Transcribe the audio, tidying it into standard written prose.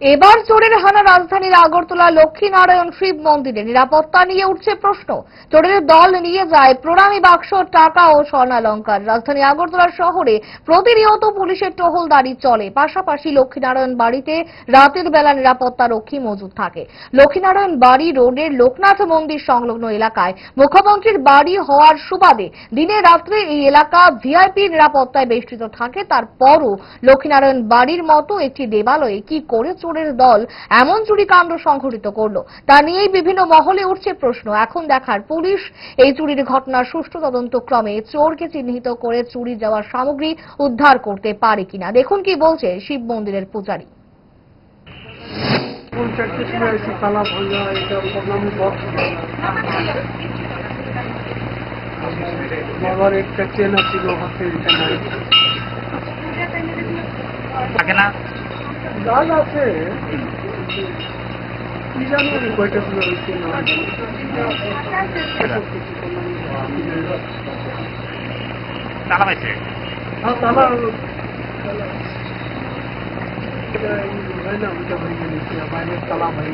এবার চোরের হানা রাজধানীর আগরতলা লক্ষ্মীনারায়ণ শিব মন্দিরে নিরাপত্তা নিয়ে উঠছে প্রশ্ন। চোরের দল নিয়ে যায় প্রণামী বাক্স, টাকা ও স্বর্ণালংকার। রাজধানী আগরতলা শহরে প্রতিনিয়ত পুলিশের টহলদারি চলে, পাশাপাশি লক্ষ্মীনারায়ণ বাড়িতে রাতের বেলা নিরাপত্তা রক্ষী মজুদ থাকে। লক্ষ্মীনারায়ণ বাড়ি রোডের লোকনাথ মন্দির সংলগ্ন এলাকায় মুখ্যমন্ত্রীর বাড়ি হওয়ার সুবাদে দিনে রাত্রে এই এলাকা ভিআইপি নিরাপত্তায় বেষ্টিত থাকে। তারপরও লক্ষ্মীনারায়ণ বাড়ির মতো একটি দেবালয়ে কি করে চোরের দল এমন চুরিকাণ্ড সংঘটিত করলো তা নিয়েই বিভিন্ন মহলে উঠছে প্রশ্ন। এখন দেখার পুলিশ এই চুরির ঘটনার সুষ্ঠু তদন্তক্রমে চোরকে চিহ্নিত করে চুরি যাওয়া সামগ্রী উদ্ধার করতে পারে কিনা। দেখুন কি বলছে শিব মন্দিরের পূজারী। বাবার একটা চেনা ছিল হাতে, এটা নাই থাকে না, ডাল আছে কি জানি আমি কয়টা ছিল তালা পাইছে। হ্যাঁ তালা বাইরের তালা ভাই